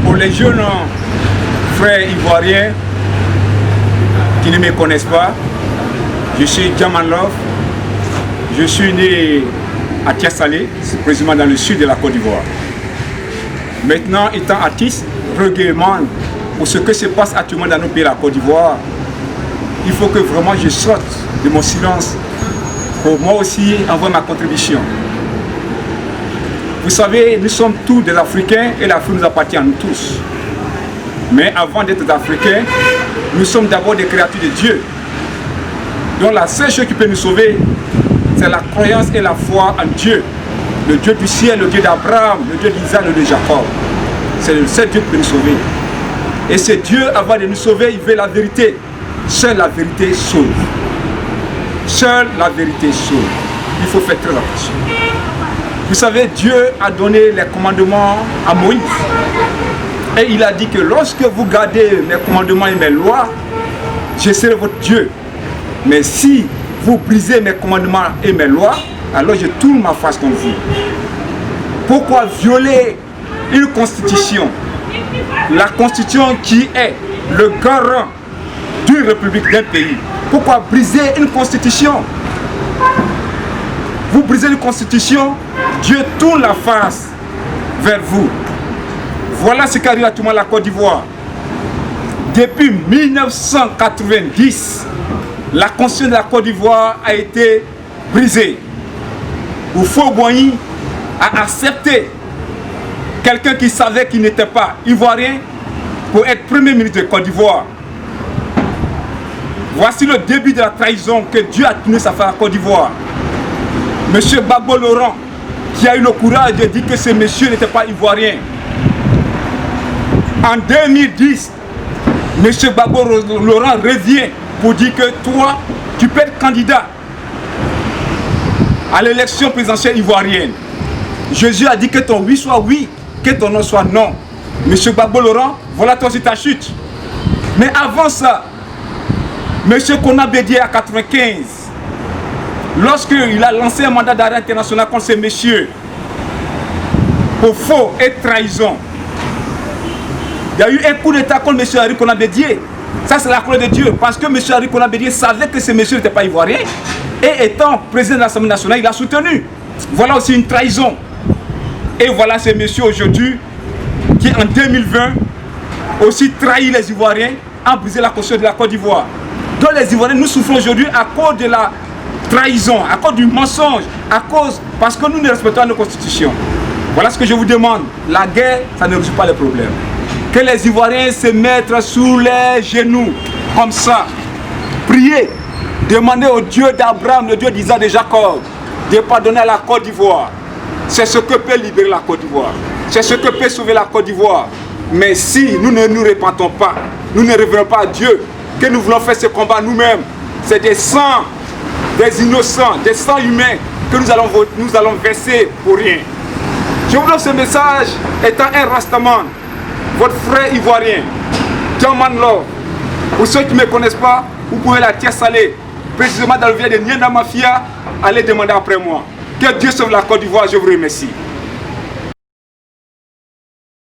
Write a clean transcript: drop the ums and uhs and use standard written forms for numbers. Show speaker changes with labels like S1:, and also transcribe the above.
S1: Pour les jeunes frères ivoiriens qui ne me connaissent pas, je suis Djaman Love. Je suis né à Tiasalé, précisément dans le sud de la Côte d'Ivoire. Maintenant, étant artiste, recueillement pour ce que se passe actuellement dans nos pays de la Côte d'Ivoire, il faut que vraiment je sorte de mon silence pour moi aussi envoyer ma contribution. Vous savez, nous sommes tous des Africains et l'Afrique nous appartient à nous tous. Mais avant d'être Africains, nous sommes d'abord des créatures de Dieu. Donc la seule chose qui peut nous sauver, c'est la croyance et la foi en Dieu. Le Dieu du ciel, le Dieu d'Abraham, le Dieu d'Isaac, le Dieu de Jacob. C'est le seul Dieu qui peut nous sauver. Et ce Dieu, avant de nous sauver, il veut la vérité. Seule la vérité sauve. Seule la vérité sauve. Il faut faire très attention. Vous savez, Dieu a donné les commandements à Moïse. Et il a dit que lorsque vous gardez mes commandements et mes lois, je serai votre Dieu. Mais si vous brisez mes commandements et mes lois, alors je tourne ma face contre vous. Pourquoi violer une constitution? La constitution qui est le garant d'une république, d'un pays. Pourquoi briser une constitution? Vous brisez une constitution, Dieu tourne la face vers vous. Voilà ce qui arrive actuellement à la Côte d'Ivoire. Depuis 1990, la constitution de la Côte d'Ivoire a été brisée. Houphouët-Boigny a accepté quelqu'un qui savait qu'il n'était pas ivoirien pour être premier ministre de Côte d'Ivoire. Voici le début de la trahison que Dieu a tenu sa face à Côte d'Ivoire. Monsieur Gbagbo Laurent, qui a eu le courage de dire que ce monsieur n'était pas ivoirien. En 2010, monsieur Gbagbo Laurent revient pour dire que toi, tu peux être candidat à l'élection présidentielle ivoirienne. Jésus a dit que ton oui soit oui, que ton non soit non. Monsieur Gbagbo Laurent, voilà toi c'est ta chute. Mais avant ça, monsieur Kona Bédié à 95, lorsqu'il a lancé un mandat d'arrêt international contre ces messieurs pour faux et trahison, il y a eu un coup d'état contre monsieur Henri Kona Bédié. Ça c'est la colère de Dieu, parce que monsieur Henri Kona Bédié savait que ces messieurs n'étaient pas ivoiriens, et étant président de l'Assemblée nationale, il a soutenu. Voilà aussi une trahison. Et voilà ces messieurs aujourd'hui qui en 2020 aussi trahit les Ivoiriens, a brisé la constitution de la Côte d'Ivoire. Donc les Ivoiriens, nous souffrons aujourd'hui à cause de la trahison, à cause du mensonge, parce que nous ne respectons pas nos constitutions. Voilà ce que je vous demande. La guerre, ça ne résout pas les problèmes. Que les Ivoiriens se mettent sous les genoux, comme ça, prier, demander au Dieu d'Abraham, le Dieu d'Isaac, de Jacob, de pardonner à la Côte d'Ivoire. C'est ce que peut libérer la Côte d'Ivoire. C'est ce que peut sauver la Côte d'Ivoire. Mais si nous ne nous repentons pas, nous ne revenons pas à Dieu, que nous voulons faire ce combat nous-mêmes, c'est des sangs, des innocents, des sangs humains que nous allons verser pour rien. Je vous donne ce message étant un Rastaman, votre frère ivoirien, Djaman Love. Pour ceux qui ne me connaissent pas, vous pouvez la Tiasalé, précisément dans le village de Nienda Mafia, allez demander après moi. Que Dieu sauve la Côte d'Ivoire, je vous remercie.